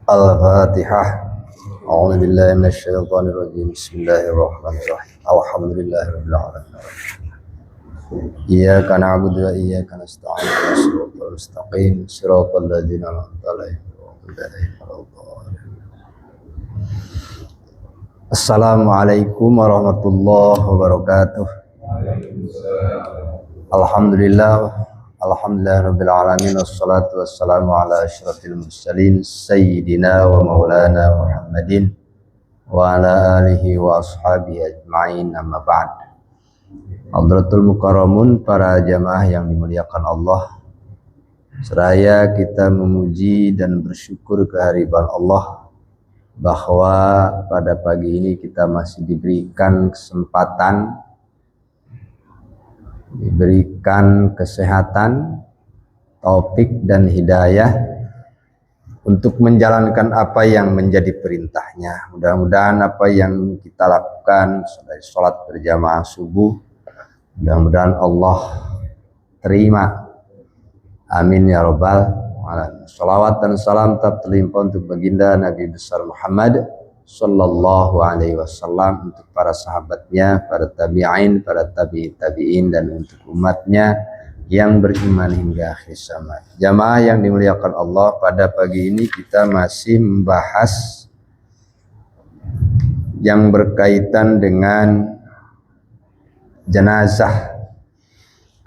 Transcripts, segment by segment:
Al-Fatihah. A'udzu billahi minasyaitonir rajim. Bismillahirrahmanirrahim. Alhamdulillahirabbil alamin. Iyyaka na'budu wa iyyaka nasta'in. Shiratal mustaqim, shiratal ladzina an'amta 'alaihim ghairil maghdubi. Assalamualaikum warahmatullahi wabarakatuh. Alhamdulillahirabbil alamin, wassalatu wassalamu ala asyrafil mursalin sayyidina wa maulana Muhammadin wa ala alihi wa ashabihi ajma'in, amma ba'd. Hadratul mukarramun, para jamaah yang dimuliakan Allah, seraya kita memuji dan bersyukur kehadiran Allah bahwa pada pagi ini kita masih diberikan kesempatan, diberikan kesehatan, taufik dan hidayah untuk menjalankan apa yang menjadi perintahnya. Mudah-mudahan apa yang kita lakukan dari sholat berjamaah subuh, mudah-mudahan Allah terima. Amin ya rabbal alamin. Salawat dan salam tetap terlimpah untuk baginda Nabi besar Muhammad sallallahu alaihi wasallam, untuk para sahabatnya, para tabi'in, para tabi'in, dan untuk umatnya yang beriman hingga akhir zaman. Jamaah yang dimuliakan Allah, pada pagi ini kita masih membahas yang berkaitan dengan jenazah.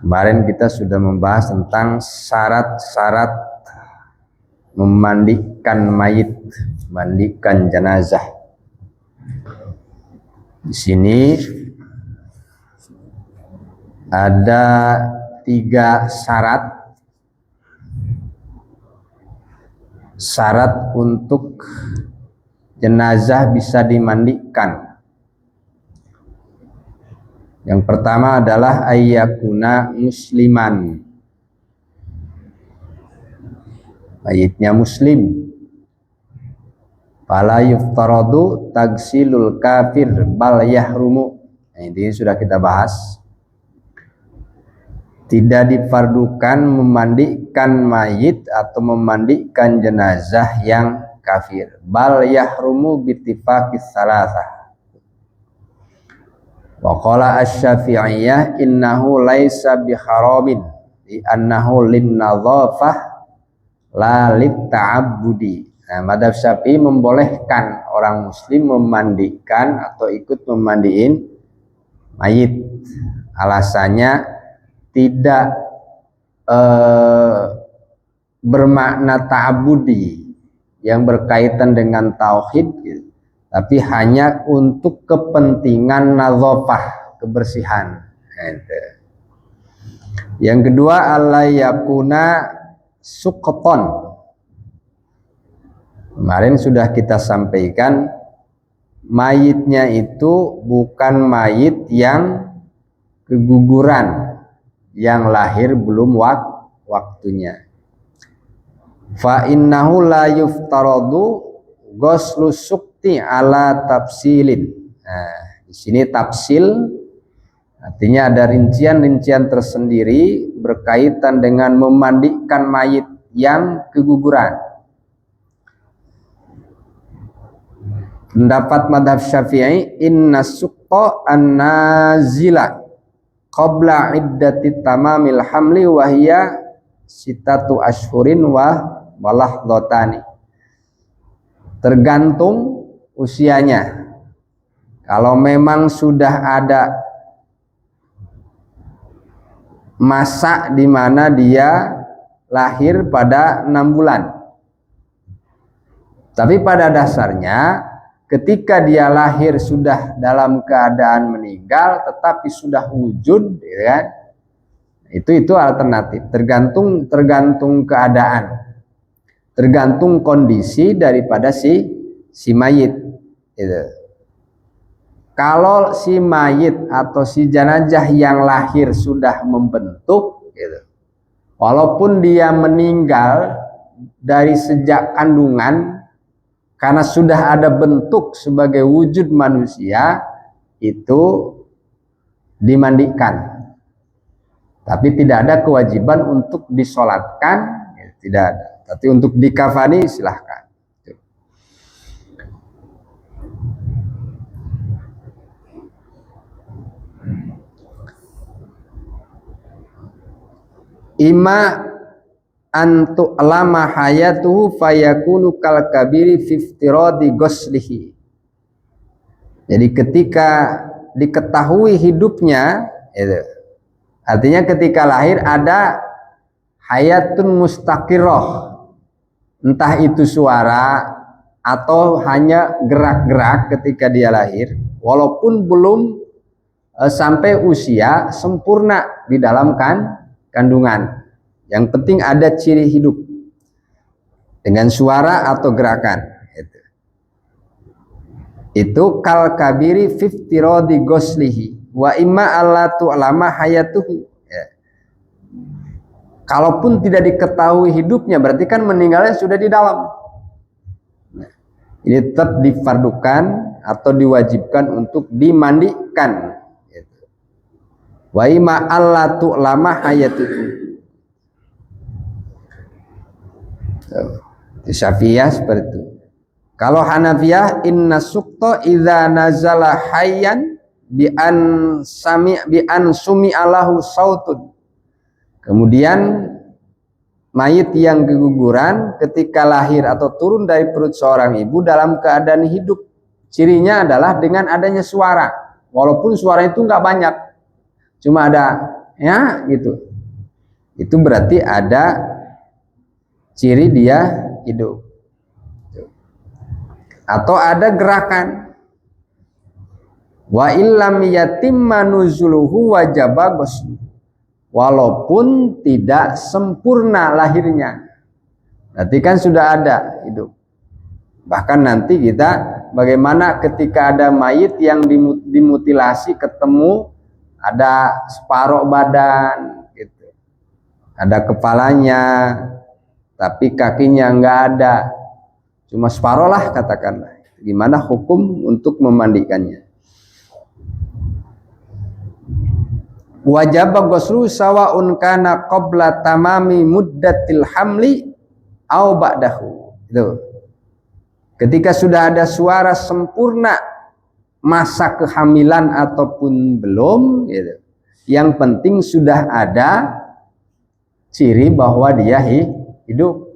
Kemarin kita sudah membahas tentang syarat-syarat memandikan mayit, mandikan jenazah. Di sini ada 3 syarat. Syarat untuk jenazah bisa dimandikan. Yang pertama adalah ayyakuna musliman, mayitnya muslim. Fala yuftaradu tagsilul kafir bal yahrumu. Nah, ini sudah kita bahas. Tidak difardukan memandikan mayit atau memandikan jenazah yang kafir. Bal yahrumu bittifaqis salasah. Wa qala asy-Syafi'iyah innahu laisa biharamin li annahu lin nadhafah la lit ta'abbudi. Nah, madzhab Syafi'i membolehkan orang muslim memandikan atau ikut memandiin mayit. Alasannya tidak bermakna ta'abbudi yang berkaitan dengan tauhid gitu, tapi hanya untuk kepentingan nadhafah, kebersihan. Yang kedua, alla yakuna suqton. Kemarin sudah kita sampaikan, mayitnya itu bukan mayit yang keguguran, yang lahir belum waktunya. Fa innahu la yuftaradu ghuslu sukti ala tafsilin. Nah, di sini tafsil artinya ada rincian-rincian tersendiri berkaitan dengan memandikan mayit yang keguguran. Pendapat madhab Syafi'i, inna suqqa an-nazila qabla iddati tamamil hamli wa hiya sitatu ashhurin wa walahdotani. Tergantung usianya. Kalau memang sudah ada masa di mana dia lahir pada 6 bulan. Tapi pada dasarnya ketika dia lahir sudah dalam keadaan meninggal tetapi sudah wujud, ya, itu alternatif. Tergantung keadaan, tergantung kondisi daripada si mayit. Gitu. Kalau si mayit atau si jenazah yang lahir sudah membentuk, gitu, walaupun dia meninggal dari sejak kandungan, karena sudah ada bentuk sebagai wujud manusia, itu dimandikan. Tapi tidak ada kewajiban untuk disolatkan, tidak ada. Tapi untuk dikafani silahkan. Ima antu lama hayatuhu fayakunu kal kabiri fiftiradi ghuslihi. Jadi ketika diketahui hidupnya, artinya ketika lahir ada hayatun mustaqirroh, entah itu suara atau hanya gerak-gerak ketika dia lahir, walaupun belum sampai usia sempurna di dalam kandungan. Yang penting ada ciri hidup dengan suara atau gerakan. Itu kal kabiri fiftiradi ghuslihi wa imma allatu alama hayatuhu. Kalaupun tidak diketahui hidupnya, berarti kan meninggalnya sudah di dalam. Ini tetap difardukan atau diwajibkan untuk dimandikan. Wa imma allatu alama hayatuhu. Syafi'iyah seperti itu. Kalau Hanafiyah, inna sukta idza nazala hayyan bi an sumi alahu sautun. Kemudian mayit yang keguguran ketika lahir atau turun dari perut seorang ibu dalam keadaan hidup, cirinya adalah dengan adanya suara, walaupun suara itu nggak banyak, cuma ada ya gitu. Itu berarti ada ciri dia hidup. Atau ada gerakan. Wa illam yatimma nuzuluhu wajaba ghuslu. Walaupun tidak sempurna lahirnya, berarti kan sudah ada hidup. Bahkan nanti kita bagaimana ketika ada mayit yang dimutilasi, ketemu ada separuh badan gitu, ada kepalanya tapi kakinya nggak ada, cuma separuh lah katakanlah. Gimana hukum untuk memandikannya? Wajib ghuslu sawaun kana qabla tamami muddatil hamli au ba'dahu. Itu. Ketika sudah ada suara sempurna masa kehamilan ataupun belum, gitu. Yang penting sudah ada ciri bahwa dia hidup.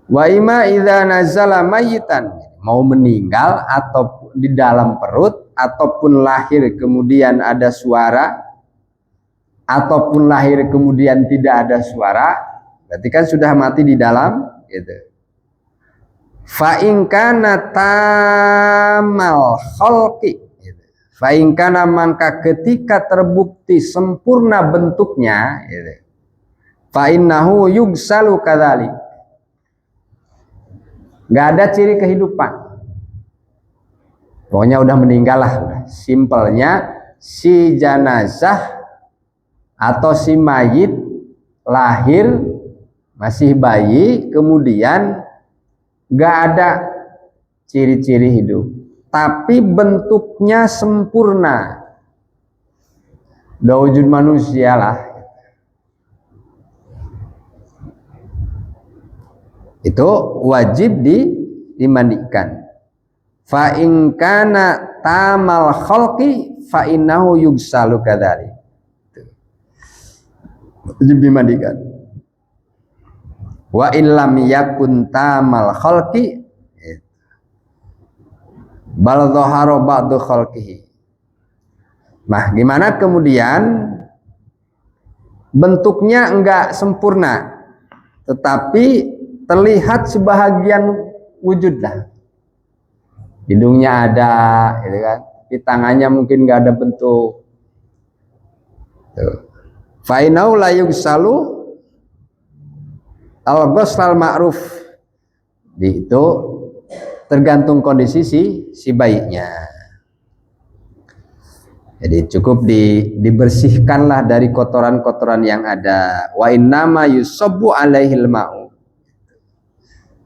Wa ima idza nazala mayitan, mau meninggal atau di dalam perut ataupun lahir kemudian ada suara ataupun lahir kemudian tidak ada suara, berarti kan sudah mati di dalam gitu. Fa in kana tamal khalqi, fa in kana mangka ketika terbukti sempurna bentuknya gitu. Fa innahu yugsalu kadzalik. Nggak ada ciri kehidupan, pokoknya udah meninggal lah, udah. Simpelnya si jenazah atau si mayit lahir masih bayi, kemudian nggak ada ciri-ciri hidup, tapi bentuknya sempurna, udah wujud manusia lah. Itu wajib dimandikan. Fa in kana tamal khalqi fa innahu yugsalu kadzalik. Wajib dimandikan. Wa illam yakun tamal khalqi bal dhahara ba'du khalqihi. Nah, gimana kemudian bentuknya enggak sempurna, tetapi terlihat sebahagian wujud lah. Hidungnya ada, gitu kan? Di tangannya mungkin nggak ada bentuk. Fainau la yugsalu al-ghusl ma'ruf. Itu tergantung kondisi si bayinya. Jadi cukup dibersihkanlah dari kotoran-kotoran yang ada. Wa innama yusabbu alaihil ma'u.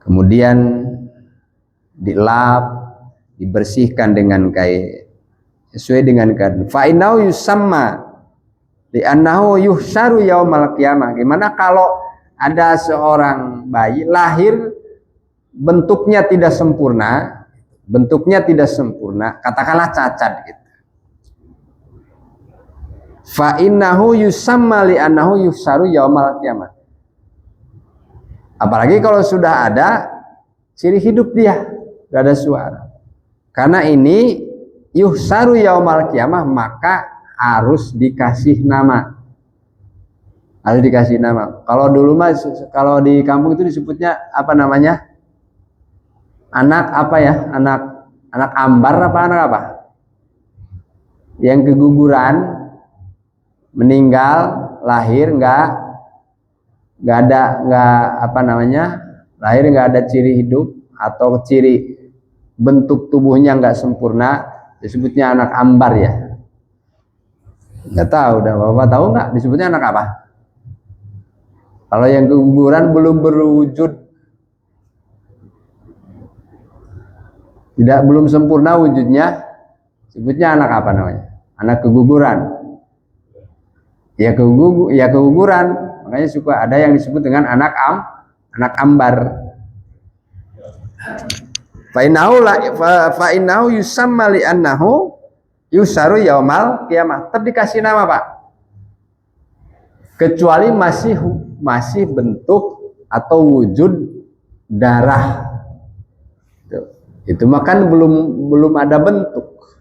Kemudian dilap, dibersihkan dengan kain sesuai dengan keadaan. Fa innahu yusamma li'annahu yuhsyaru yaumal qiyamah. Gimana kalau ada seorang bayi lahir bentuknya tidak sempurna, katakanlah cacat gitu. Fa innahu yusamma li annahu yuhsaru yaumal qiyamah. Apalagi kalau sudah ada ciri hidup dia, sudah ada suara. Karena ini yuhsaru yaumal qiyamah, maka harus dikasih nama. Harus dikasih nama. Kalau dulu mah, kalau di kampung itu disebutnya apa namanya? Anak apa ya? Anak ambar apa anak apa? Yang keguguran, meninggal, lahir nggak apa namanya? Lahir nggak ada ciri hidup atau ciri bentuk tubuhnya nggak sempurna, disebutnya anak ambar ya. Nggak tahu, udah bapak tahu nggak disebutnya anak apa? Kalau yang keguguran belum berwujud, belum sempurna wujudnya, sebutnya anak apa namanya? Anak keguguran. Ya keguguran, makanya suka ada yang disebut dengan anak ambar. Fa innahu yusamma li annahu yusaru yaumal qiyamah. Tetap dikasih nama, Pak. Kecuali masih bentuk atau wujud darah. Itu makan belum ada bentuk.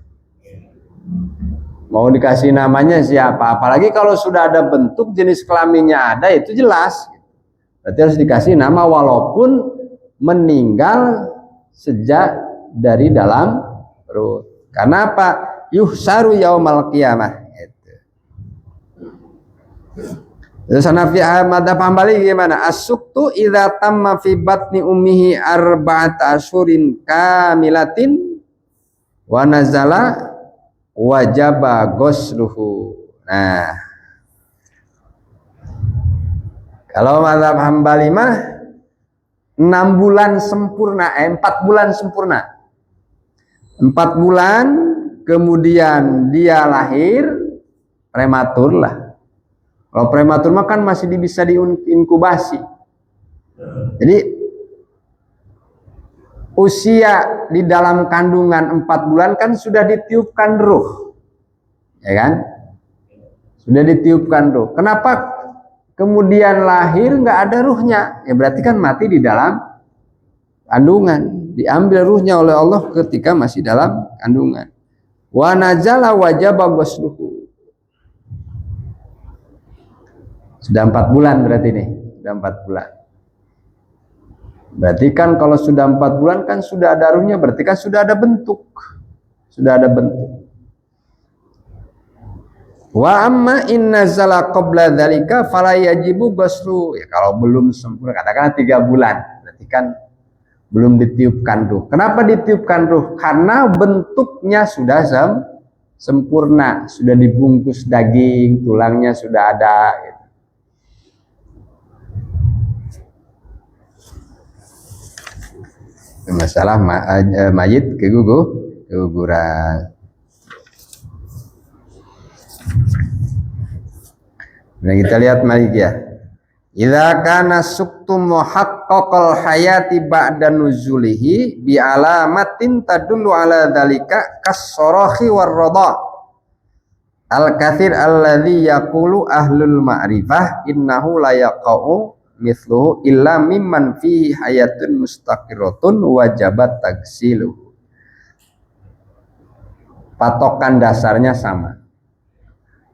Mau dikasih namanya siapa? Apalagi kalau sudah ada bentuk, jenis kelaminnya ada, itu jelas. Berarti harus dikasih nama walaupun meninggal sejak dari dalam perut. Karena apa? Yuhsaru yaumal qiyamah. Terus Hanafi madzhab Hambali gimana? As-suktu idza tamma fi batni ummihi arba'ata asyurin kamilatin wa nazala wajaba ghusluhu. Nah, kalau madzhab Hambali mah 6 bulan sempurna, 4 bulan sempurna. 4 bulan kemudian dia lahir prematur lah. Kalau prematur mah kan masih bisa diinkubasi. Jadi usia di dalam kandungan 4 bulan kan sudah ditiupkan ruh. Ya kan? Sudah ditiupkan ruh. Kenapa kemudian lahir nggak ada ruhnya? Ya berarti kan mati di dalam kandungan. Diambil ruhnya oleh Allah ketika masih dalam kandungan. Wa nazala wajaba ghusluhu. Sudah 4 bulan berarti nih, sudah 4 bulan. Berarti kan kalau sudah 4 bulan kan sudah ada ruhnya, berarti kan sudah ada bentuk. Sudah ada bentuk. Wa amma in nazala qabla dzalika fala yajibu ghuslu. Ya kalau belum sempurna, katakanlah 3 bulan, berarti kan belum ditiupkan ruh. Kenapa ditiupkan ruh? Karena bentuknya sudah sempurna, sudah dibungkus daging, tulangnya sudah ada gitu. Masalah mayit keguguran. Nah, kita lihat Malik ya. Idza kana suktu muhaqqaqal hayati ba'da nuzulihi bi alamatin tadullu ala dzalika kas-sarahi war-radha. Al-katsir alladzi yaqulu ahlul ma'rifah innahu la yaqa'u mithluhu illa mimman fihi hayatun mustaqirratun wajabat tagsilu. Patokan dasarnya sama.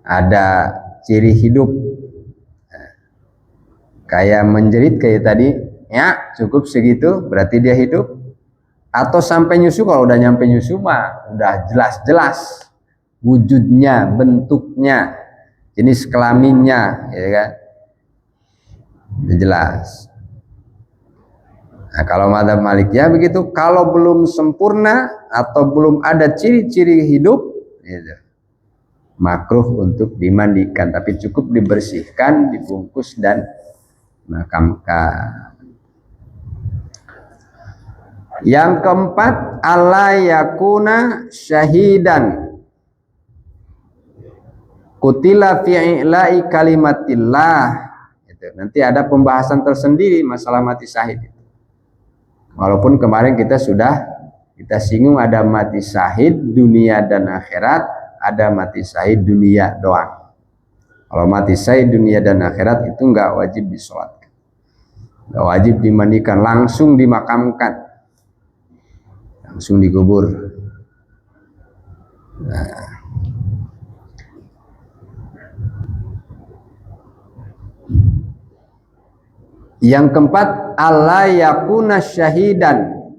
Ada ciri hidup kayak menjerit kayak tadi, ya cukup segitu berarti dia hidup. Atau sampai nyusu, kalau udah nyampe nyusu mah udah jelas-jelas wujudnya, bentuknya, jenis kelaminnya, ya kan? Jelas. Nah, kalau madzhab Malikiyah begitu, kalau belum sempurna atau belum ada ciri-ciri hidup, gitu, makruh untuk dimandikan, tapi cukup dibersihkan, dibungkus dan makamkan. Yang keempat, alla yakuna syahidan qutila fi ila'i kalimatillah. Nanti ada pembahasan tersendiri masalah mati syahid. Walaupun kemarin kita singgung ada mati syahid dunia dan akhirat, ada mati syahid dunia doang. Kalau mati syahid dunia dan akhirat itu nggak wajib disolatkan, nggak wajib dimandikan, langsung dimakamkan, langsung dikubur. Nah, yang keempat, alla yakuna syahidan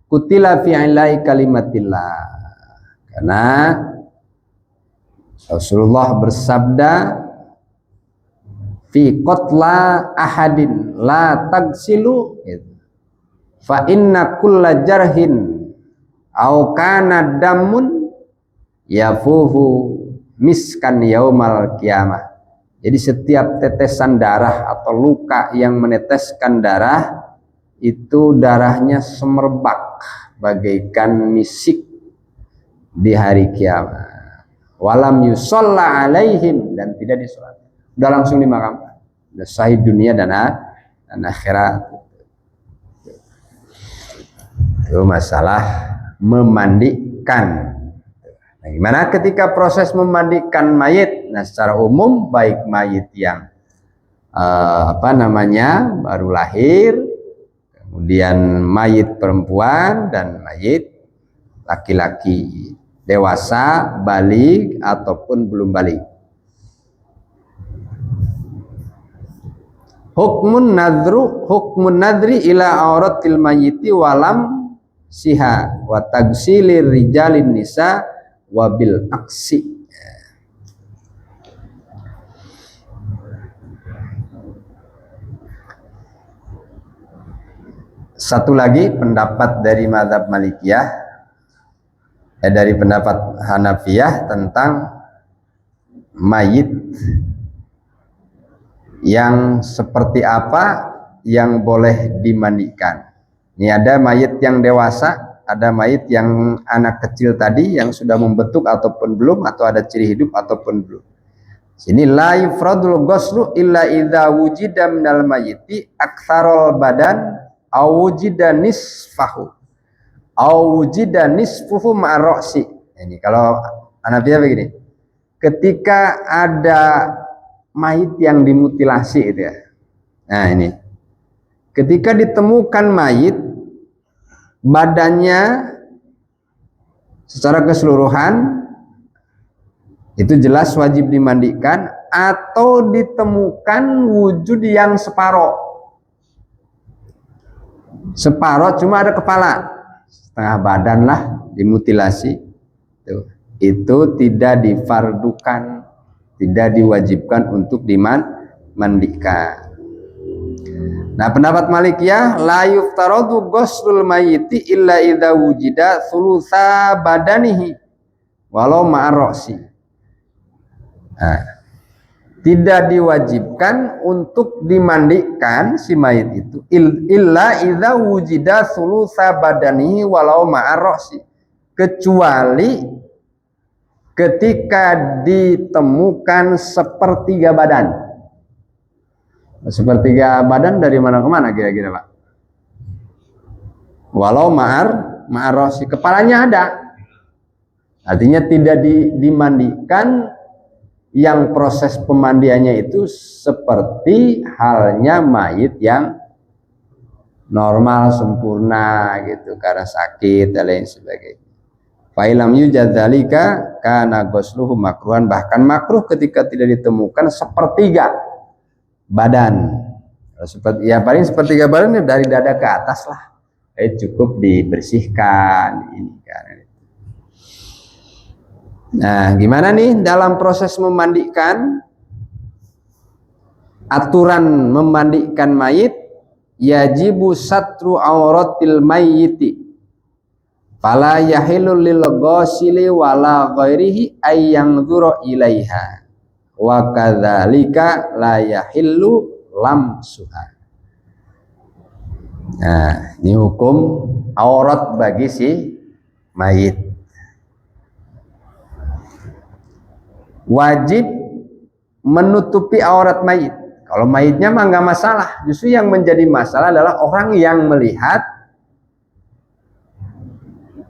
kutila fi ilai kalimatillah. Karena Rasulullah bersabda, fi qatla ahadin la tagsilu fa inna kulla jarhin au kana damun yafuhu miskan yaumal qiyamah. Jadi setiap tetesan darah atau luka yang meneteskan darah itu darahnya semerbak bagaikan misik di hari kiamat. Walam yusalla alaihim, dan tidak disolat. Udah langsung dimakamkan. Udah syahid dunia dan akhirat. Itu masalah memandikan. Nah, gimana ketika proses memandikan mayit? Nah, secara umum baik mayit yang baru lahir, kemudian mayit perempuan dan mayit laki-laki dewasa, baligh ataupun belum baligh. Hukmun nadri ila auratil mayyiti walam siha wa tagsilir rijalin nisa wabil aksi. Satu lagi pendapat dari mazhab Malikiyah, dari pendapat Hanafiyah tentang mayit yang seperti apa yang boleh dimandikan. Ini ada mayit yang dewasa, ada mayit yang anak kecil tadi yang sudah membentuk ataupun belum, atau ada ciri hidup ataupun belum. Sini la yufradul ghuslu illa idza wujida minal mayyiti aktsarul badan aw wujida nisfahu wujida nisfuhu ma'roksi. Ini kalau Hanafiyah begini, ketika ada mayit yang dimutilasi itu ya. Nah ini, ketika ditemukan mayit badannya secara keseluruhan itu jelas wajib dimandikan, atau ditemukan wujud yang separoh cuma ada kepala, setengah badan lah dimutilasi, itu tidak difardukan, tidak diwajibkan untuk dimandikan. Nah, pendapat Malikiyah, la yuftaradu ghuslul mayyiti illa idza wujida thulutsa badanihi walau ma'arrosi. Nah, tidak diwajibkan untuk dimandikan si mayit itu illa idza wujida thulutsa badanihi walau ma'arrosi, kecuali ketika ditemukan sepertiga badan. Sepertiga badan dari mana ke mana kira-kira, Pak? Walau ma'arrosi, kepalanya ada, artinya tidak dimandikan. Yang proses pemandiannya itu seperti halnya mayit yang normal sempurna gitu, karena sakit dan lain sebagainya. Fa'ilam yujad dzalika kana ghusluhu makruhan, bahkan makruh ketika tidak ditemukan sepertiga badan. Seperti ya paling sepertiga badan dari dada ke atas lah, cukup dibersihkan ini kan. Nah, gimana nih dalam proses memandikan? Aturan memandikan mayit, yajibu satru auratil mayyiti fala yahilu lil ghasili wala ghairihi ay yanzura ilaiha wa kadzalika la yahillu lamsuha. Nah, ini hukum aurat bagi si mayit. Wajib menutupi aurat mayit. Kalau mayitnya mah nggak masalah. Justru yang menjadi masalah adalah orang yang melihat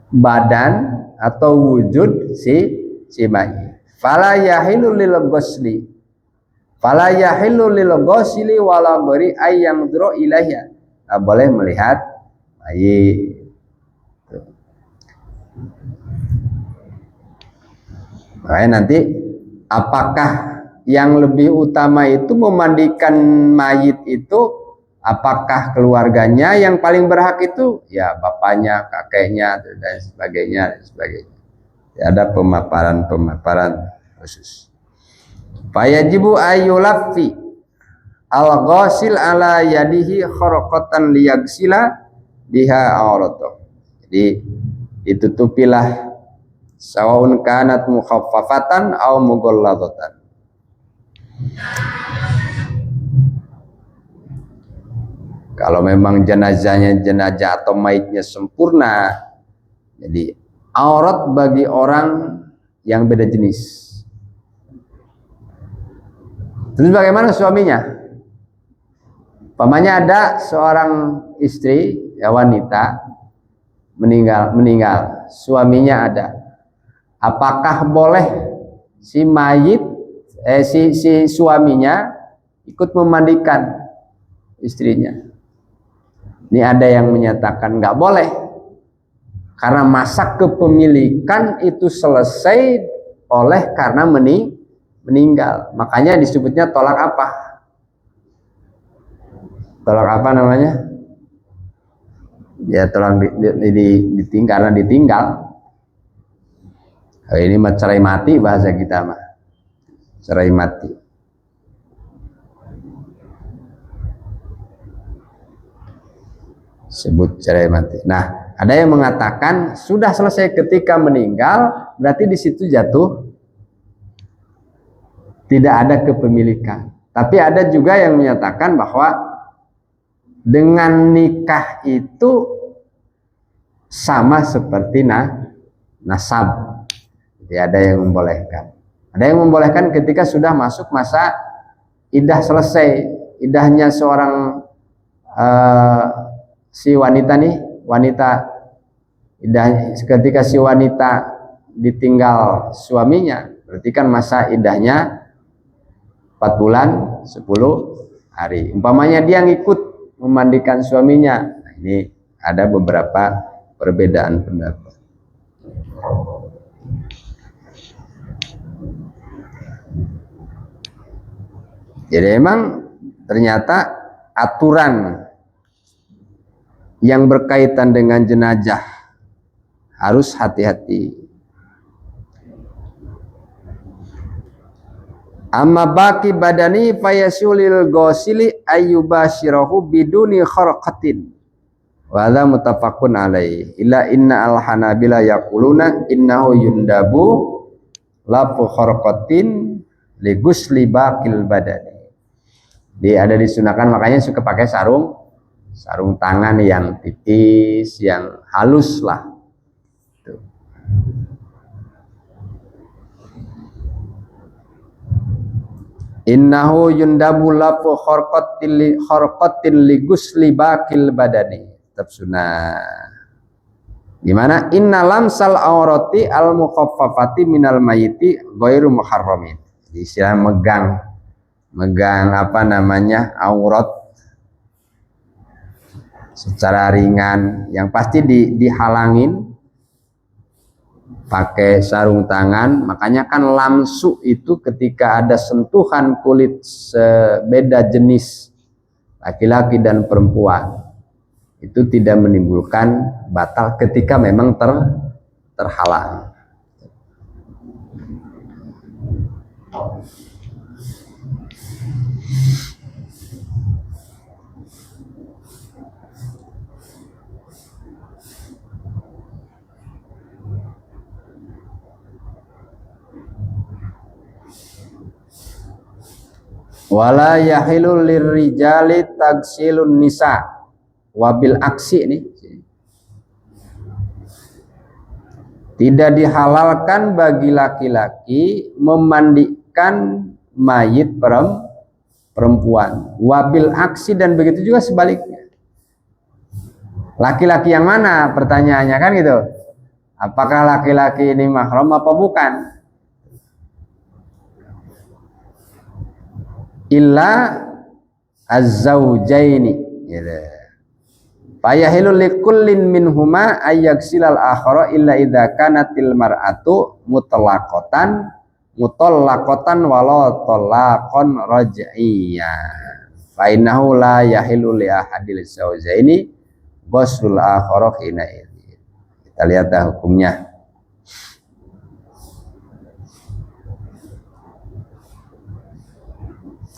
badan atau wujud si mayit. Fala yahilu lil ghusli, Fala yahillu lil ghasili wala ghairi ayyang dro ilaiha. Nggak boleh melihat mayit. Makanya nanti apakah yang lebih utama itu memandikan mayit itu, apakah keluarganya yang paling berhak itu? Ya bapaknya, kakeknya dan sebagainya. Ya, ada pemaparan khusus. Fayajibu ayyulaffi al-ghasil ala yadihi kharaqatan liyagsila biha auratuh. Jadi ditutupilah sawaun kanat mukhaffafatan aw mughalladatan. Kalau memang jenazah atau mayitnya sempurna, jadi aurat bagi orang yang beda jenis. Terus bagaimana suaminya? Pamannya ada seorang istri, ya wanita meninggal, suaminya ada. Apakah boleh si mayit si suaminya ikut memandikan istrinya? Ini ada yang menyatakan nggak boleh, karena masa kepemilikan itu selesai oleh karena meninggal. Makanya disebutnya tolak apa? Tolak apa namanya? Ya tolak ditinggal, ditinggal. Ini mah cerai mati bahasa kita mah. Cerai mati. Sebut cerai mati. Nah, ada yang mengatakan sudah selesai ketika meninggal, berarti di situ jatuh tidak ada kepemilikan. Tapi ada juga yang menyatakan bahwa dengan nikah itu sama seperti nasab. Jadi ada yang membolehkan. Ada yang membolehkan ketika sudah masuk masa iddah selesai. Iddahnya seorang si wanita iddah, ketika si wanita ditinggal suaminya, berarti kan masa iddahnya 4 bulan 10 hari. Umpamanya dia ngikut memandikan suaminya. Nah, ini ada beberapa perbedaan pendapat. Jadi emang ternyata aturan yang berkaitan dengan jenazah harus hati-hati. Amma baki badani fayasulil ghasili ayyubashirahu biduni kharqatin. Wa hadza muttafaqun alaihi. Illa inna al-hanabila yaquluna innahu yundabu lafu kharqatin li ghusli baqil badani. Dia ada disunahkan, makanya suka pakai sarung tangan yang tipis, yang halus lah. Tuh. Innahu yundabu lafu kharqatin li ghusli baqil badani. Tetap sunnah. Gimana? Inna lamsal aurati al mukhaffafati minal mayiti ghairu muharramin. Jadi istilah megang apa namanya aurat secara ringan, yang pasti dihalangin pakai sarung tangan. Makanya kan lamsu itu ketika ada sentuhan kulit beda jenis laki-laki dan perempuan, itu tidak menimbulkan batal ketika memang terhalang. Wala yahilul lirrijali tagsilun nisa wabil aksi ini. Tidak dihalalkan bagi laki-laki memandikan mayit perempuan. Wabil aksi, dan begitu juga sebaliknya. Laki-laki yang mana? Pertanyaannya kan gitu. Apakah laki-laki ini mahram apa bukan? illa az-zaujaini gitu. Fayahilu likullin minhuma ayyaksilal akhara illa idza kanatil mar'atu mutlaqatan wala talaqan raj'iyyan fa innahu la yahilu li ahadil zawjaini ghuslul akhara hina ini. Kita lihat hukumnya.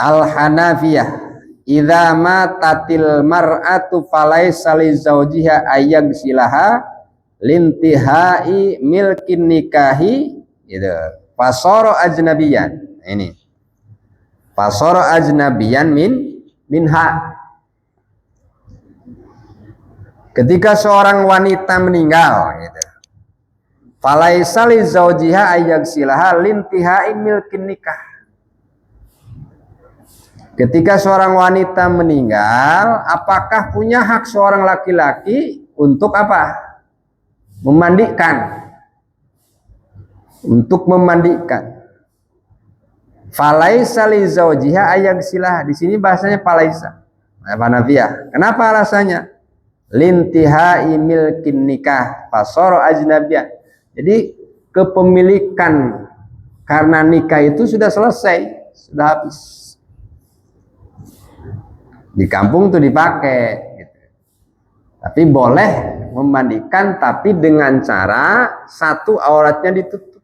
Al-Hanafiyah idza matatil mar'atu falaysa li zawjiha ayyagsilaha lintihai milkin nikahi gitu. Fasara ajnabiyan. Ini. Fasara ajnabiyan minha. Ketika seorang wanita meninggal gitu. Falaysa li zawjiha ayyagsilaha lintihai milkin nikah. Ketika seorang wanita meninggal, apakah punya hak seorang laki-laki untuk apa? Memandikan. Untuk memandikan. Falaisa li zawjiha ayyagsilah. Di sini bahasanya falaisa. Hanafiyah. Kenapa alasannya? Lintihai milkin nikah fasara ajnabiyah. Jadi kepemilikan karena nikah itu sudah selesai, sudah habis. Di kampung tuh dipakai gitu. Tapi boleh memandikan tapi dengan cara satu auratnya ditutup.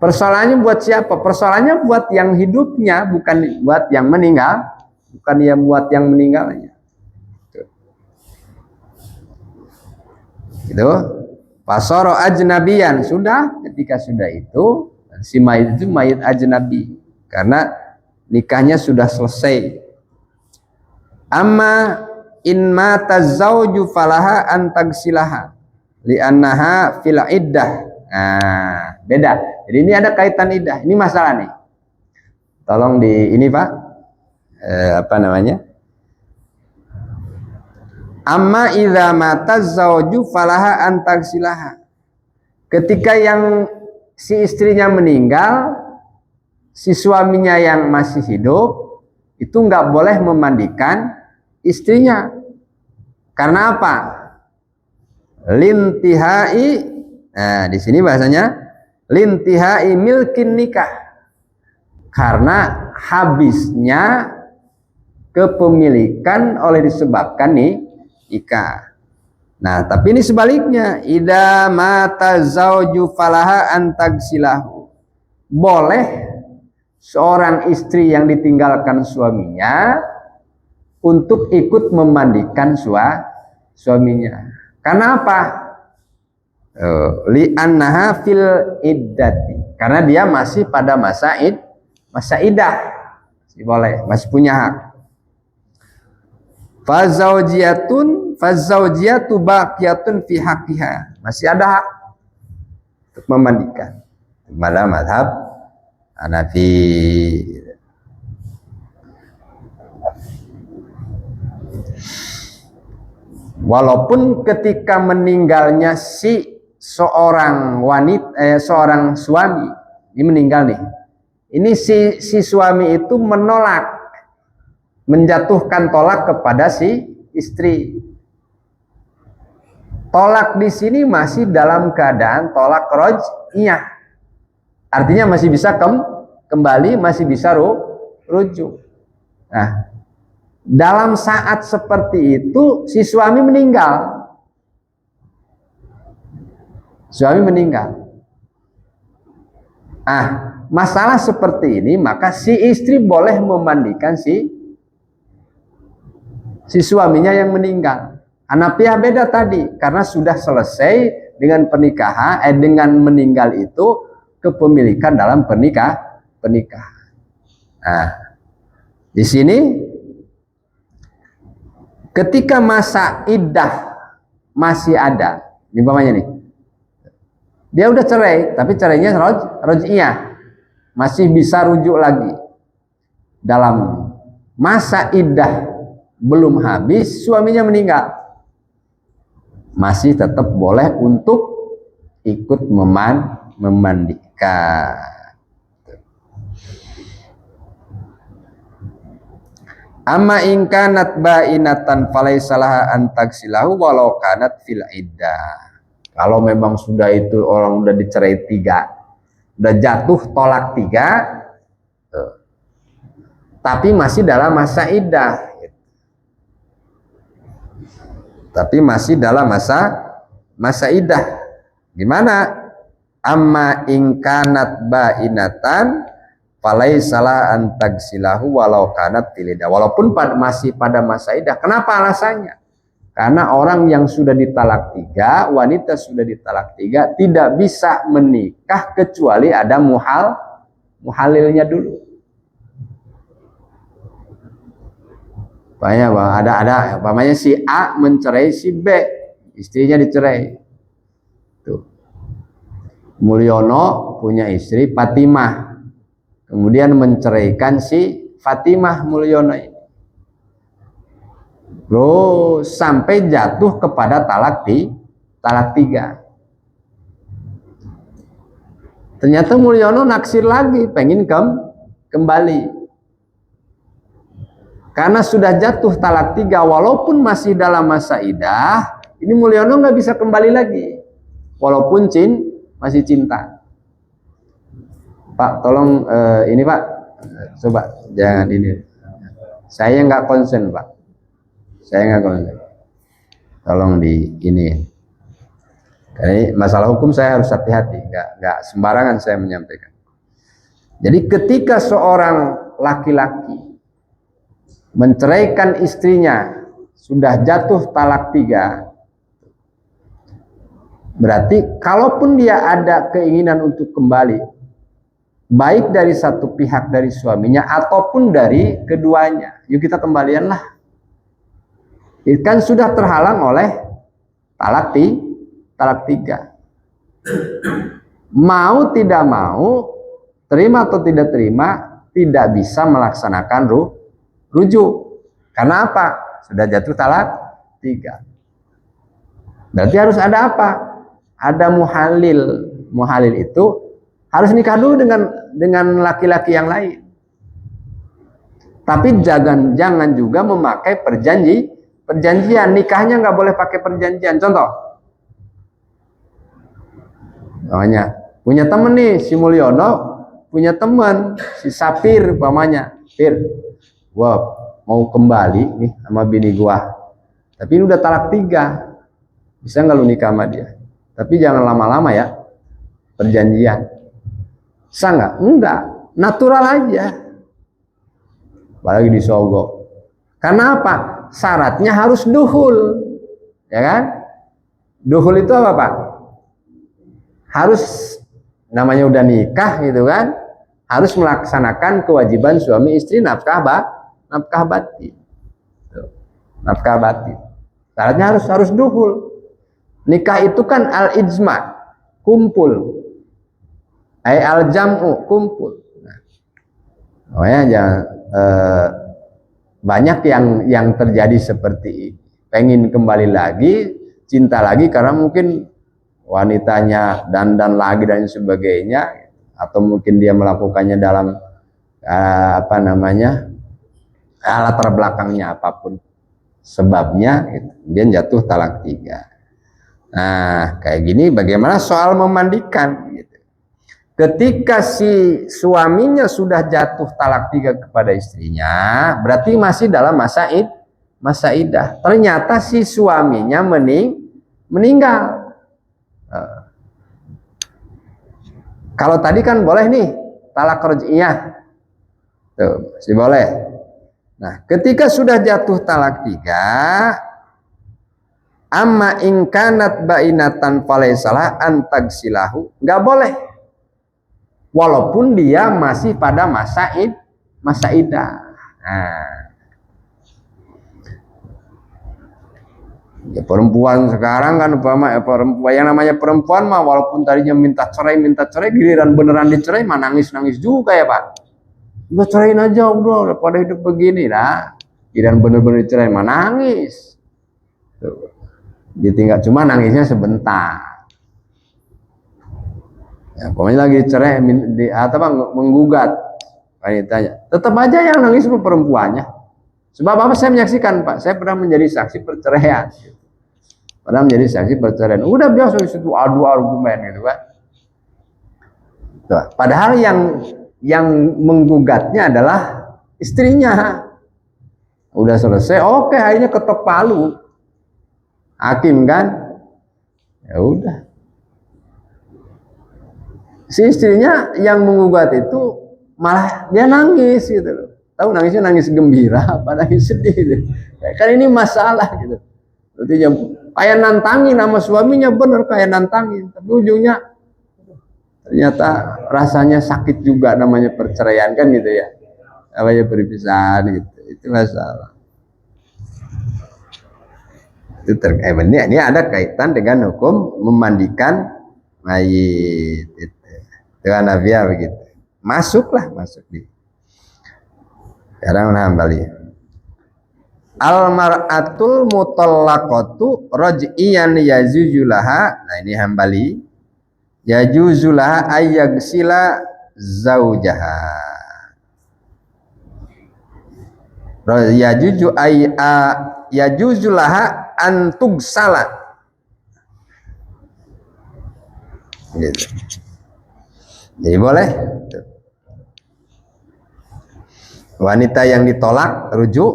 Persoalannya buat siapa? Persoalannya buat yang hidupnya, bukan buat yang meninggal, bukan yang buat yang meninggalnya. Gitu. Fasara ajnabiyan, sudah, ketika sudah itu si mayit itu mayit ajnabi karena nikahnya sudah selesai. Amma in mata zauju falaha an tagsilaha li'annaha fil iddah. Nah, beda. Jadi ini ada kaitan iddah. Ini masalah nih. Tolong di ini Pak. Apa namanya? Amma idza mata zauju falaha an tagsilaha. Ketika yang si istrinya meninggal, si suaminya yang masih hidup itu nggak boleh memandikan istrinya. Karena apa? Lintihai. Nah, di sini bahasanya lintihai milkin nikah. Karena habisnya kepemilikan oleh disebabkan nikah. Nah, tapi ini sebaliknya. Idza mata zauju falaha an tagsilahu. Boleh seorang istri yang ditinggalkan suaminya untuk ikut memandikan suaminya. Karena apa? Li'annaha fil iddati. Karena dia masih pada masa iddah. Masih boleh, masih punya hak. Fazaujiyatu baqiyatun fi haqqiha. Masih ada hak untuk memandikan. Pada mazhab Hanafi. Walaupun ketika meninggalnya si seorang wanita, seorang suami, ini meninggal nih. Ini si suami itu menolak, menjatuhkan tolak kepada si istri. Tolak di sini masih dalam keadaan tolak raj'iyah. Artinya masih bisa kembali, masih bisa rujuk. Nah, dalam saat seperti itu si suami meninggal. Suami meninggal. Masalah seperti ini maka si istri boleh memandikan si suaminya yang meninggal. Hanafiyah beda tadi karena sudah selesai dengan pernikahan, dengan meninggal itu kepemilikan dalam pernikahan. Nah, di sini ketika masa iddah masih ada, umpamanya nih, dia udah cerai, tapi cerainya raj'iyah, masih bisa rujuk lagi. Dalam masa iddah belum habis, suaminya meninggal, masih tetap boleh untuk ikut memandikan. Amma in kanat ba'inatan falaisa laha an tagsilahu walau kanat fil iddah. Kalau memang sudah itu orang udah dicerai 3, udah jatuh tolak 3, tapi masih dalam masa iddah. Tapi masih dalam masa iddah. Gimana? Amma in kanat ba'inatan falaisa laha an tagsilahu walau kanat fil iddah. Walaupun masih pada masa iddah. Kenapa alasannya? Karena orang yang sudah ditalak 3, wanita sudah ditalak 3, tidak bisa menikah kecuali ada muhalilnya dulu. Banyak bang, ada umpamanya si A mencerai si B, istrinya dicerai. Tuh. Mulyono punya istri Fatimah, kemudian menceraikan si Fatimah Mulyono ini. Loh, sampai jatuh kepada talak 3. Ternyata Mulyono naksir lagi, pengen kembali. Karena sudah jatuh talak 3, walaupun masih dalam masa iddah, ini Mulyono nggak bisa kembali lagi, walaupun masih cinta. Pak, tolong ini Pak, coba jangan ini. Saya nggak konsen Pak. Saya nggak konsen. Tolong di ini. Karena masalah hukum saya harus hati-hati, nggak sembarangan saya menyampaikan. Jadi ketika seorang laki-laki menceraikan istrinya sudah jatuh talak 3, berarti kalaupun dia ada keinginan untuk kembali, baik dari satu pihak dari suaminya ataupun dari keduanya, yuk kita kembalianlah. Kan sudah terhalang oleh talak 3. Mau tidak mau, terima atau tidak terima, tidak bisa melaksanakan rujuk. Karena apa? Sudah jatuh talak 3. Berarti harus ada apa? Ada muhalil. Muhalil itu harus nikah dulu dengan laki-laki yang lain. Tapi jangan juga memakai perjanjian. Nikahnya nggak boleh pakai perjanjian. Contoh, namanya punya temen nih si Mulyono, punya teman si Sapir, umpamanya, Pir, gua mau kembali nih sama bini gua, tapi ini udah talak 3, bisa nggak lu nikah sama dia? Tapi jangan lama-lama ya, perjanjian. Bisa nggak? Enggak, natural aja. Apalagi disogok. Karena apa? Syaratnya harus duhul, ya kan? Duhul itu apa Pak? Harus, namanya udah nikah gitu kan, harus melaksanakan kewajiban suami istri nafkah batin. Nafkah batin. Syaratnya harus duhul. Nikah itu kan al-ijma, kumpul. Al-jam'u, kumpul. Nah, jangan banyak yang terjadi seperti ini. Pengen kembali lagi, cinta lagi karena mungkin wanitanya dandan lagi dan sebagainya, atau mungkin dia melakukannya dalam latar belakangnya apapun sebabnya, dia jatuh talak 3. Nah, kayak gini bagaimana soal memandikan? Ketika si suaminya sudah jatuh talak 3 kepada istrinya, berarti masih dalam masa iddah. Ternyata si suaminya meninggal. Kalau tadi kan boleh nih talak raj'iyah, tuh masih boleh. Nah, ketika sudah jatuh talak 3, amma in kanat ba'inatan falaisalah an tagsilahu, nggak boleh. Walaupun dia masih pada masa iddah. Nah, ya perempuan sekarang kan perempuan yang namanya perempuan mah, walaupun tadinya minta cerai, giliran beneran dicerai mah nangis juga ya Pak. Udah ceraiin aja udah pada hidup begini lah. Giliran bener-bener dicerai mah nangis. Tuh. Ditinggal, cuma nangisnya sebentar. Ya, pokoknya lagi cerai atau menggugat wanitanya, tetap aja yang nangis perempuannya. Sebab apa? Saya menyaksikan, Pak. Saya pernah menjadi saksi perceraian. Pernah menjadi saksi perceraian. Udah biasa di situ adu argumen gitu kan. Tuh. Padahal yang menggugatnya adalah istrinya. Udah selesai, oke, akhirnya ketok palu. Hakim kan, ya udah. Si istrinya yang menggugat itu malah dia nangis gitu loh. Tahu nangisnya nangis gembira, apa nangis sedih gitu. Kan ini masalah gitu. Berarti kayak nantangin sama suaminya, bener kayak nantangin. Tapi ujungnya ternyata rasanya sakit juga, namanya perceraian kan gitu ya. Namanya perpisahan gitu. Itu masalah. Itu ini ada kaitan dengan hukum memandikan mayit itu. Dengan Nabiya begitu. Masuk di. Sekarang Hambali. Al-mar'atul mutallaqatu raj'iyan yazujulaha. Nah ini Hambali. Yajuzulaha ayyagsila zaujaha. Yajuzulaha antugsala. Gitu. Jadi boleh. Wanita yang ditolak rujuk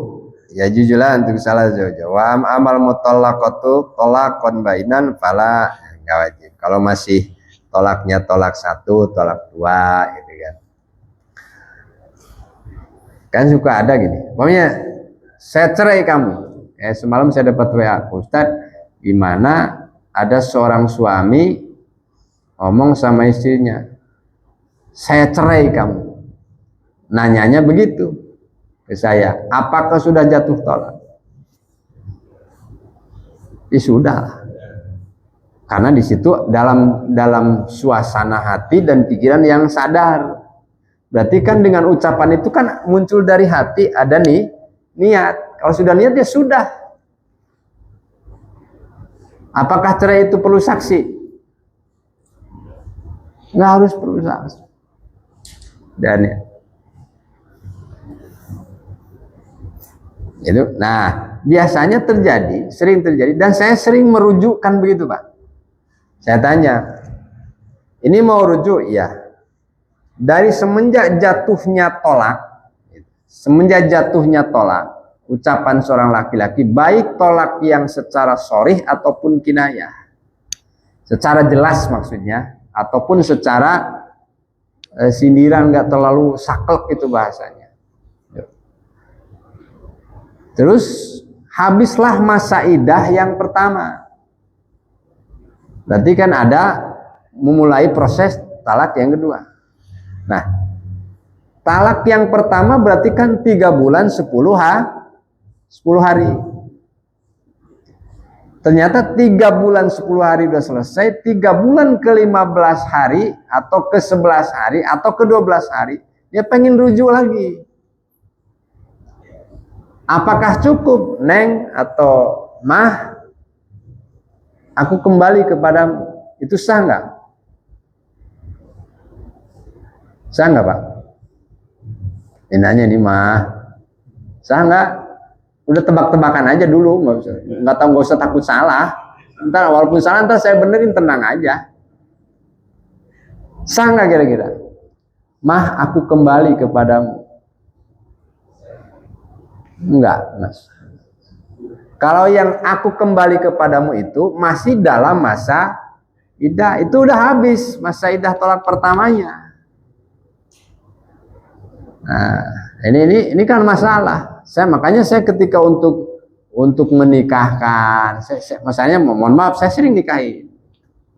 ya jujulah untuk salah zauja. Wa amal mutallaqatu talaqan bainan fala, enggak wajib. Kalau masih tolaknya tolak 1, tolak 2 gitu kan. Kan suka ada gini. Pokoknya saya cerai kamu. Semalam saya dapat WA, Ustaz, di mana ada seorang suami ngomong sama istrinya, saya cerai kamu. Nanyanya begitu ke saya, apakah sudah jatuh talak? Sudah. Karena di situ dalam suasana hati dan pikiran yang sadar. Berarti kan dengan ucapan itu kan muncul dari hati, ada nih niat. Kalau sudah niat ya sudah. Apakah cerai itu perlu saksi? Nggak harus perlu saksi. Dan ya. Itu. Nah, biasanya terjadi, sering terjadi, dan saya sering merujukkan begitu, Pak. Saya tanya, ini mau rujuk? Iya. Dari semenjak jatuhnya tolak, ucapan seorang laki-laki, baik tolak yang secara sharih ataupun kinayah, secara jelas maksudnya, ataupun secara sindiran, nggak terlalu saklek itu bahasanya. Terus habislah masa idah yang pertama. Berarti kan ada memulai proses talak yang kedua. Nah, talak yang pertama berarti kan 3 bulan 10 hari. Ternyata 3 bulan 10 hari sudah selesai, 3 bulan ke 15 hari atau ke 11 hari atau ke 12 hari, dia pengen rujuk lagi. Apakah cukup, Neng atau Mah, aku kembali kepadamu? Itu sah nggak? Sah nggak, Pak? Ini nanya nih, Mah, sah nggak? Udah tebak-tebakan aja dulu, nggak usah takut salah. Ntar walaupun salah, ntar saya benerin, tenang aja. Sah nggak kira-kira? Mah, aku kembali kepadamu. Enggak, Mas. Kalau yang aku kembali kepadamu itu masih dalam masa idah, itu udah habis masa idah tolak pertamanya. Nah, ini kan masalah. Makanya saya ketika untuk menikahkan, masalahnya mohon maaf, saya sering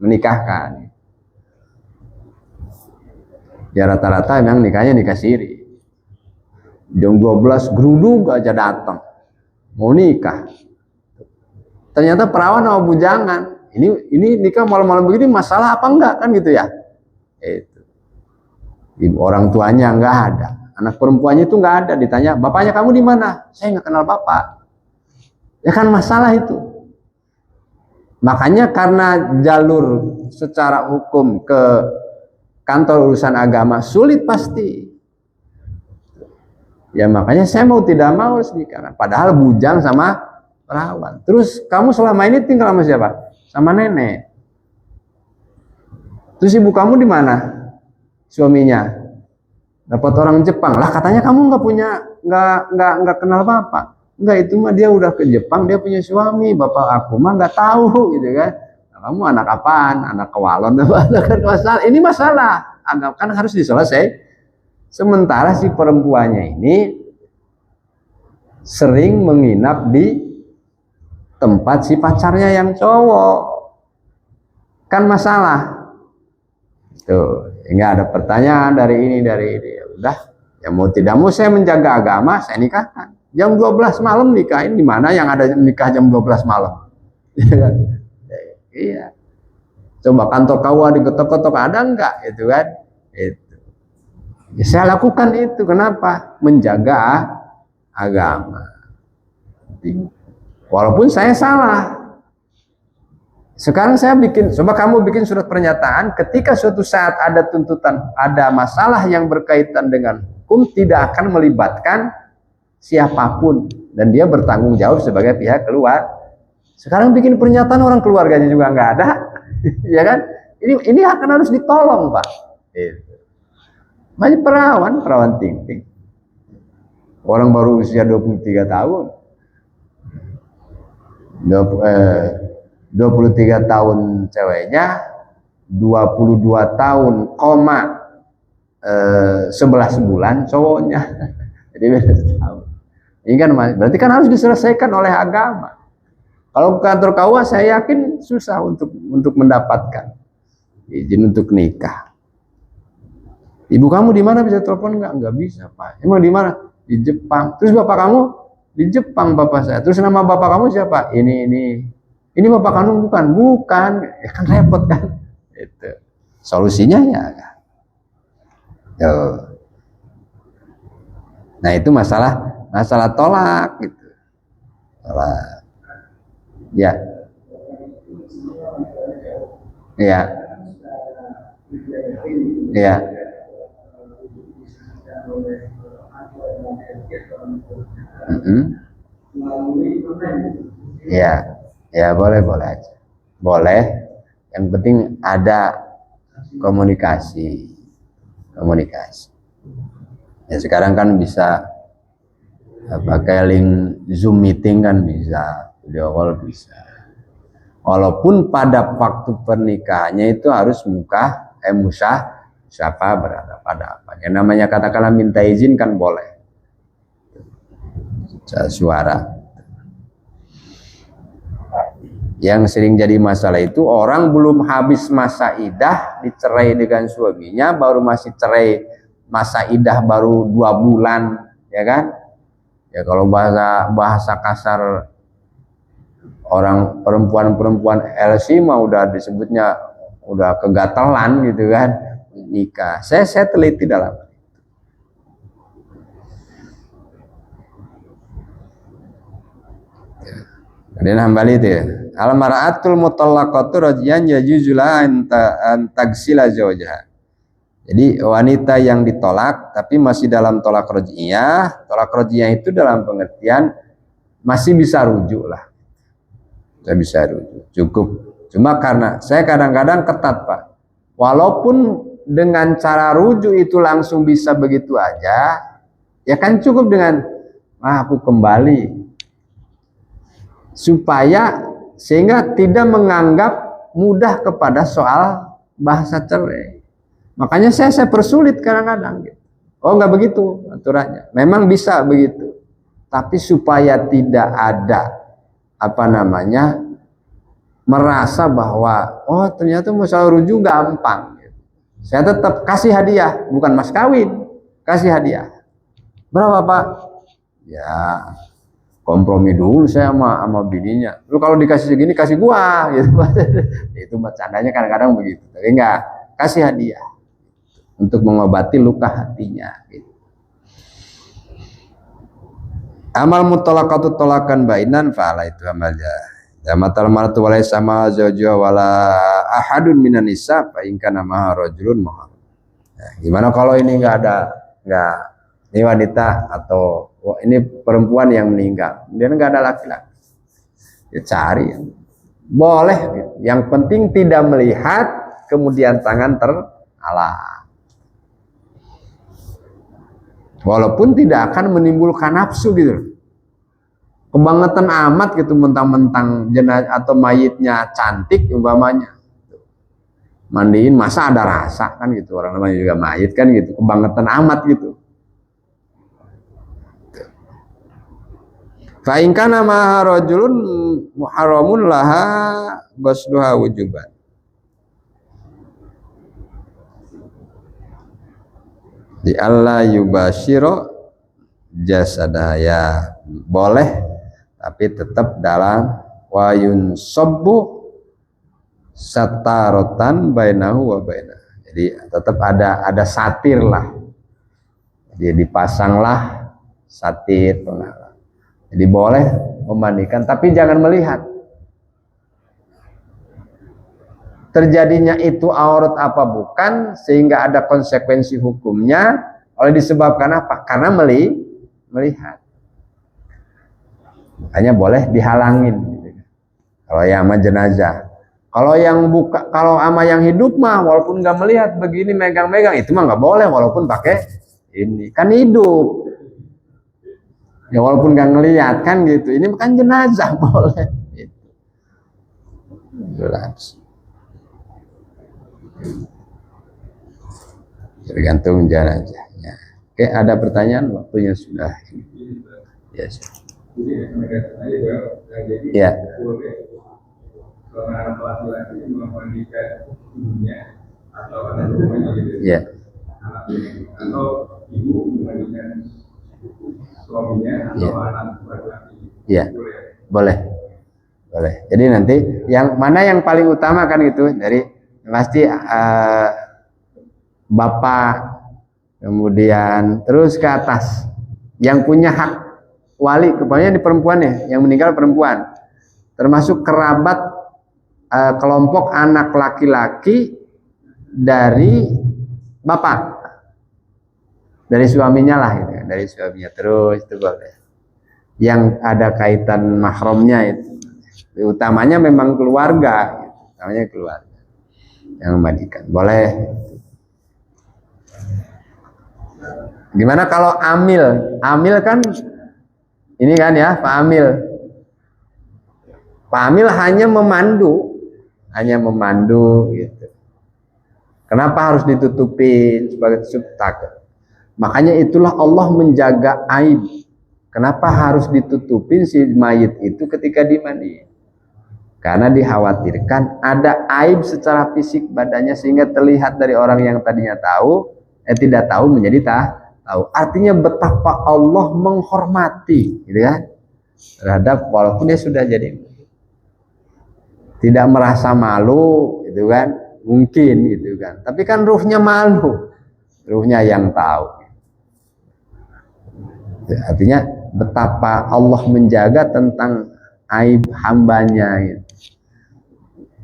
menikahkan. Ya rata-rata memang nikahnya nikah siri. Jam 12 geruduk aja datang mau nikah. Ternyata perawan sama bujangan. Ini nikah malam-malam begini masalah apa enggak kan gitu ya? Itu. Ibu orang tuanya enggak ada, anak perempuannya itu enggak ada. Ditanya, bapaknya kamu di mana? Saya enggak kenal bapak. Ya kan masalah itu. Makanya karena jalur secara hukum ke kantor urusan agama sulit pasti. Ya makanya saya mau tidak mau harus nikah. Padahal bujang sama perawan. Terus kamu selama ini tinggal sama siapa? Sama nenek. Terus ibu kamu di mana? Suaminya dapat orang Jepang. Lah katanya kamu nggak punya, nggak kenal bapak. Enggak, itu mah dia udah ke Jepang, dia punya suami. Bapak aku mah nggak tahu gitu kan. Nah, kamu anak apaan? Anak kewalon apa? Masalah. Ini masalah. Agak kan harus diselesaikan. Sementara si perempuannya ini sering menginap di tempat si pacarnya yang cowok. Kan masalah. Tuh, enggak ada pertanyaan dari ini. Ya udah, ya mau tidak mau saya menjaga agama, saya nikahkan. Jam 12 malam nikahin, di mana yang ada nikah jam 12 malam? Iya. Coba kantor KUA digetok-getok ada enggak gitu kan? Itu. Ya, saya lakukan itu. Kenapa? Menjaga agama. Walaupun saya salah. Sekarang saya coba kamu bikin surat pernyataan, ketika suatu saat ada tuntutan, ada masalah yang berkaitan dengan hukum, tidak akan melibatkan siapapun. Dan dia bertanggung jawab sebagai pihak keluar. Sekarang bikin pernyataan orang keluarganya juga nggak ada. Ya kan? Ini akan harus ditolong, Pak. Itu. Masih perawan ting-ting. Orang baru usia 23 tahun. 23 tahun ceweknya, 22 tahun, 11 bulan cowoknya. Jadi beda setahun. Ini kan berarti kan harus diselesaikan oleh agama. Kalau kantor KUA saya yakin susah untuk mendapatkan izin untuk nikah. Ibu kamu di mana, bisa telepon nggak? Nggak bisa, Pak. Emang di mana? Di Jepang. Terus bapak kamu? Di Jepang bapak saya. Terus nama bapak kamu siapa? Ini bapak kamu bukan. Ya kan repot kan? Itu. Solusinya ya. Nah itu masalah tolak gitu. Tolak. Ya. Ya. Ya. Ya boleh aja, boleh. Yang penting ada komunikasi. Ya sekarang kan bisa pakai link Zoom meeting kan bisa, video call bisa. Walaupun pada waktu pernikahannya itu harus siapa berada pada apa. Yang namanya katakanlah minta izin kan boleh. Suara. Yang sering jadi masalah itu orang belum habis masa idah dicerai dengan suaminya, baru masih cerai masa idah baru 2 bulan, ya kan? Ya kalau bahasa kasar orang perempuan LC mah udah disebutnya udah kegatelan gitu kan, nikah. Saya teliti dalam kemudian hambali itu ya. Al-mar'atul mutallaqatu rajian yajuzula antagsila zawjaha. Jadi wanita yang ditolak tapi masih dalam tolak raj'iyah. Tolak raj'iyah itu dalam pengertian masih bisa rujuk lah. Saya bisa rujuk, cukup. Cuma karena saya kadang-kadang ketat, Pak. Walaupun dengan cara rujuk itu langsung bisa begitu aja, ya kan cukup dengan aku kembali. Supaya sehingga tidak menganggap mudah kepada soal bahasa cerai. Makanya saya persulit kadang-kadang gitu. Oh nggak begitu aturannya. Memang bisa begitu. Tapi supaya tidak ada merasa bahwa oh ternyata masalah rujuk gampang. Saya tetap kasih hadiah, bukan mas kawin, kasih hadiah. Berapa, Pak? Ya kompromi dulu saya sama bininya. Lu kalau dikasih segini kasih gua gitu. Itu bercandanya kadang-kadang begitu. Tapi enggak, kasih hadiah untuk mengobati luka hatinya gitu. Amal mutolakatu tolakan bainan fa'ala itu amalnya. Jamatal maratu walai sama zawjuha wala ahadun minan nisa fa in kana maha rajulun maha. Nah, gimana kalau ini enggak ini wanita atau ini perempuan yang meninggal, kemudian nggak ada laki-laki, ya cari, boleh. Yang penting tidak melihat kemudian tangan terhalang. Walaupun tidak akan menimbulkan nafsu gitu. Kebangetan amat gitu, mentang-mentang jenazah atau mayitnya cantik umpamanya, mandiin masa ada rasa kan gitu, orang namanya juga mayit kan gitu, kebangetan amat gitu. Fa in kana ma rajulun muharramun laha basduha wujuban. Di Allah yubashiro jasadaya, boleh tapi tetap dalam wayun sabbu satarotan bainahu wa bainah. Jadi tetap ada satir lah. Jadi dipasanglah satir. Jadi boleh memandikan tapi jangan melihat. Terjadinya itu aurat apa bukan sehingga ada konsekuensi hukumnya oleh disebabkan apa? Karena melihat. Makanya boleh dihalangin gitu. Kalau yang sama jenazah. Kalau yang buka, kalau ama yang hidup mah walaupun nggak melihat begini megang-megang itu mah nggak boleh walaupun pakai ini kan hidup. Ya walaupun nggak ngelihat kan gitu. Ini kan jenazah boleh. Gitu. Jelas. Tergantung jenazahnya. Oke, ada pertanyaan? Waktunya sudah. Yes. Ya. Seorang laki-laki memandikan ibunya atau anak rumahnya gitu. Ya. Atau ibu memandikan suaminya atau anak laki-laki. Ya. Boleh. Boleh. Jadi nanti yang mana yang paling utama kan gitu dari pasti bapak, kemudian terus ke atas yang punya hak wali, kebanyakan di perempuan ya, yang meninggal perempuan, termasuk kerabat kelompok anak laki-laki dari bapak, dari suaminya lah gitu, dari suaminya terus itu boleh. Yang ada kaitan mahramnya itu, utamanya memang keluarga, gitu. Namanya keluarga yang memandikan, boleh. Gimana kalau amil? Amil kan ini kan ya, Pak Amil. Pak Amil hanya memandu gitu. Kenapa harus ditutupin sebagai subtak? Makanya itulah Allah menjaga aib. Kenapa harus ditutupin si mayit itu ketika dimandiin? Karena dikhawatirkan ada aib secara fisik badannya sehingga terlihat dari orang yang tadinya tahu, tidak tahu menjadi tahu. Artinya betapa Allah menghormati, gitu kan? Terhadap walaupun dia sudah jadi, tidak merasa malu, gitu kan? Mungkin, gitu kan? Tapi kan ruhnya malu, ruhnya yang tahu. Artinya betapa Allah menjaga tentang aib hambanya gitu.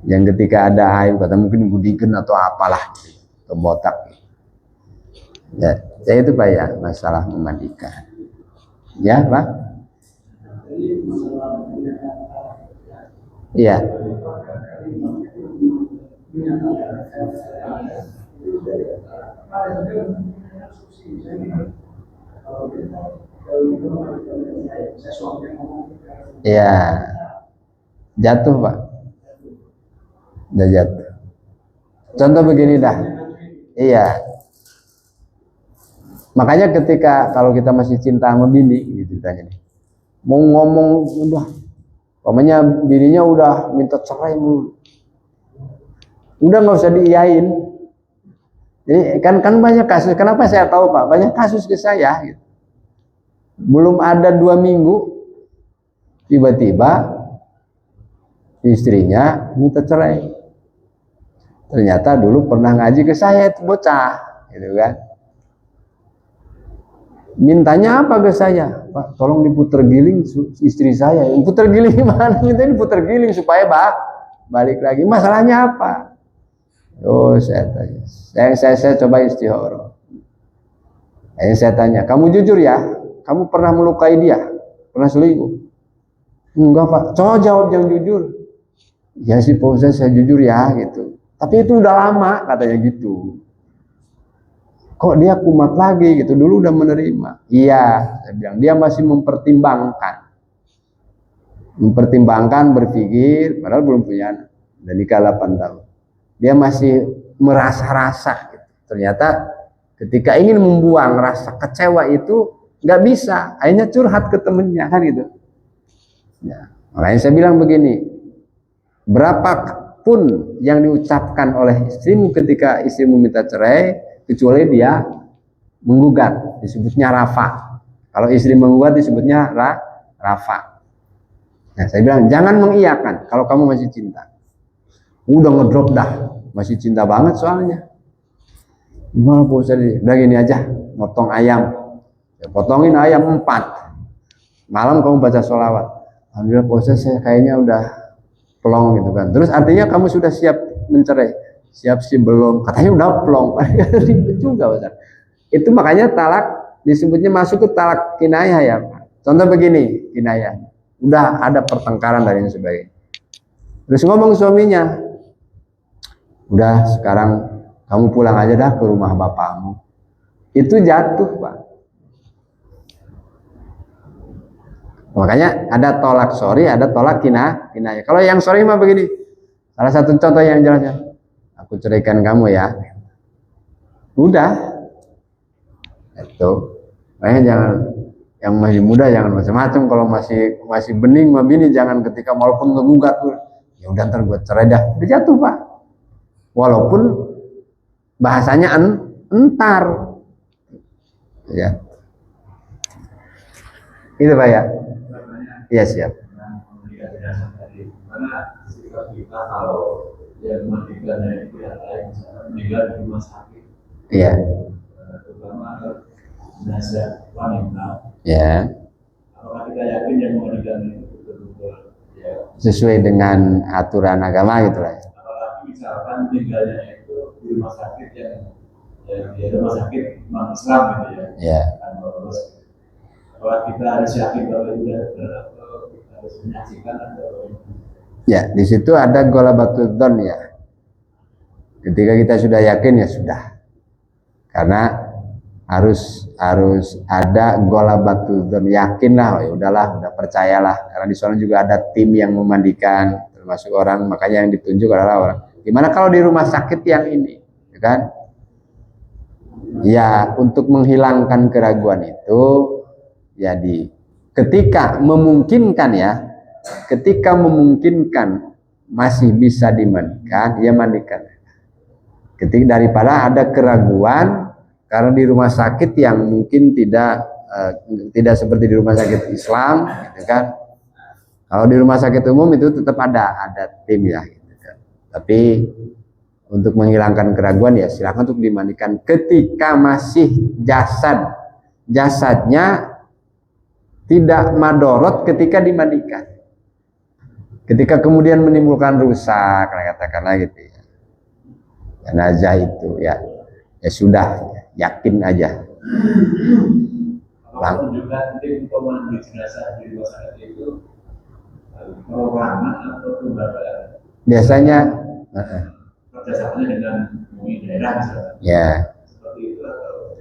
Yang ketika ada aib kata mungkin gudigen atau apalah gitu, atau botak ya itu Pak ya, masalah memandikan ya Pak. Iya. Iya, jatuh Pak, udah jatuh. Contoh begini dah, iya. Makanya ketika kalau kita masih cinta sama bini, gitu tanya nih, mau ngomong udah, pokoknya bininya udah minta cerai mulu, udah nggak usah diiyain. Jadi kan banyak kasus. Kenapa saya tahu Pak? Banyak kasus ke saya. Gitu. Belum ada 2 minggu, tiba-tiba istrinya minta cerai. Ternyata dulu pernah ngaji ke saya itu bocah, gitu kan? Mintanya apa ke saya? Pak, tolong diputer giling istri saya. Puter giling mana? Minta diputer giling supaya balik lagi. Masalahnya apa? Oh, saya tanya. Saya coba istihoroh. Akhirnya saya tanya, kamu jujur ya? Kamu pernah melukai dia? Pernah selingkuh? Enggak Pak. Coba jawab yang jujur. Ya sih Pak Ustaz, saya jujur ya gitu. Tapi itu udah lama katanya gitu. Kok dia kumat lagi gitu? Dulu udah menerima. Iya, saya bilang dia masih mempertimbangkan. Mempertimbangkan, berpikir, padahal belum punya anak. Dan nikah 8 tahun. Dia masih merasa-rasa gitu. Ternyata ketika ingin membuang rasa kecewa itu nggak bisa, akhirnya curhat ke temennya kan gitu. Ya, makanya saya bilang begini, berapapun yang diucapkan oleh istrimu ketika istrimu minta cerai, kecuali dia menggugat, disebutnya rafa. Kalau istri menggugat disebutnya rafa. Nah, saya bilang jangan mengiyakan kalau kamu masih cinta. Udah ngedrop dah, masih cinta banget soalnya. Gimana Pak Ustaz? Udah gini aja, motong ayam. Ya, potongin ayam 4. Malam kamu baca sholawat. Alhamdulillah Pak Ustaz, saya kayaknya udah plong gitu kan. Terus artinya kamu sudah siap mencerai? Siap sih belum. Katanya udah plong. Ribet juga Pak Ustaz. Itu makanya talak disebutnya masuk ke talak kinayah ya. Contoh begini, kinayah. Udah ada pertengkaran dan sebagainya. Terus ngomong suaminya, udah sekarang kamu pulang aja dah ke rumah bapakmu. Itu jatuh Pak. Makanya ada tolak sorry, ada tolak kinayah. Kalau yang sorry mah begini. Salah satu contoh yang jelasnya, aku ceraikan kamu ya. Udah. Itu. Makanya jangan, yang masih muda jangan macam-macam. Kalau masih bening mah bini, jangan ketika walaupun ngegugat, ya udah ntar gue cerai dah. Udah jatuh Pak. Walaupun bahasanya entar. Ya. Itu Pak ya. Iya siap. Karena sikap kita kalau yang memandikannya itu yang lain, meninggal di rumah sakit. Iya. Terutama jenazah wanita. Ya. Apakah kita yakin yang memandikannya itu betul-betul ya, Sesuai dengan aturan agama gitu lah. apalagi misalkan meninggalnya itu di rumah sakit yang di rumah sakit non Islam gitu ya. Ya. Apakah kita harus yakin kalau itu harus menyaksikan atau Ya, di situ ada golabatul dzon ya. Ketika kita sudah yakin ya sudah. Karena harus ada golabatul dzon, yakinlah, ya udahlah, udah percayalah. Karena di sana juga ada tim yang memandikan, termasuk orang, makanya yang ditunjuk adalah orang. Gimana kalau di rumah sakit yang ini, ya kan? Ya, untuk menghilangkan keraguan itu, ya ketika memungkinkan ya. Ketika memungkinkan masih bisa dimandikan, ya mandikan. Ketika daripada ada keraguan karena di rumah sakit yang mungkin tidak seperti di rumah sakit Islam, gitu kan. Kalau di rumah sakit umum itu tetap ada tim ya, gitu kan. Tapi untuk menghilangkan keraguan ya silakan untuk dimandikan ketika masih jasadnya tidak madorot ketika dimandikan. Ketika kemudian menimbulkan rusak, katakanlah gitu ya, jenazah itu ya sudah, yakin aja. apakah juga tim pemandu jenazah di rumah sakit itu perorangan atau kelembagaan? Biasanya kerjasamanya dengan MUI daerah misalnya. Ya. Seperti itu atau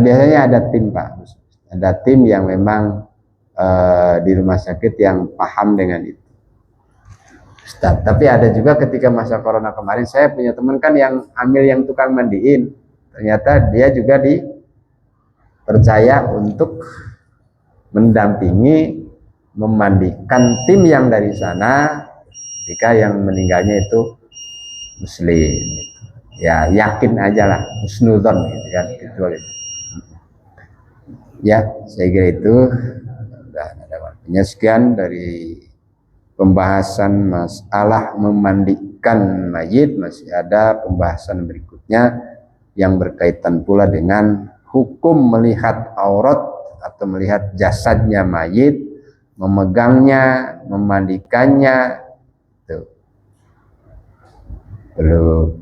biasanya ada tim Pak, ada tim yang memang di rumah sakit yang paham dengan itu. Ustaz, tapi ada juga ketika masa corona kemarin, saya punya teman kan yang hamil yang tukang mandiin, ternyata dia juga dipercaya untuk mendampingi memandikan tim yang dari sana jika yang meninggalnya itu muslim. Ya yakin aja lah, husnudzon gitu kan, gitu. Ya, saya kira itu sudah ada waktunya. Sekian dari pembahasan masalah memandikan mayit. Masih ada pembahasan berikutnya yang berkaitan pula dengan hukum melihat aurat atau melihat jasadnya mayit, memegangnya, memandikannya. Tuh. Perlu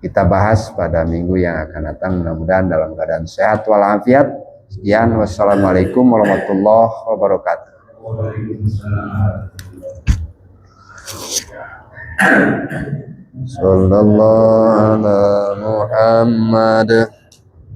kita bahas pada minggu yang akan datang, mudah-mudahan dalam keadaan sehat walafiat. Sekian, wassalamualaikum warahmatullahi wabarakatuh. Sallallahu ala Muhammad.